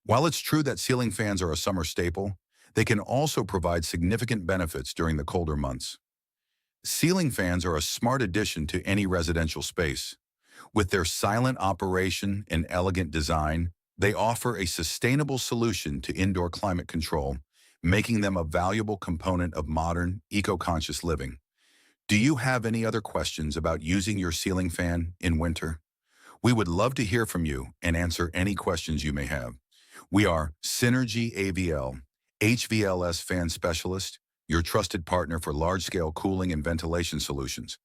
While it's true that ceiling fans are a summer staple, they can also provide significant benefits during the colder months. Ceiling fans are a smart addition to any residential space. With their silent operation and elegant design, they offer a sustainable solution to indoor climate control, making them a valuable component of modern, eco-conscious living. Do you have any other questions about using your ceiling fan in winter? We would love to hear from you and answer any questions you may have. We are Synergy AVL, HVLS fan specialist, your trusted partner for large-scale cooling and ventilation solutions.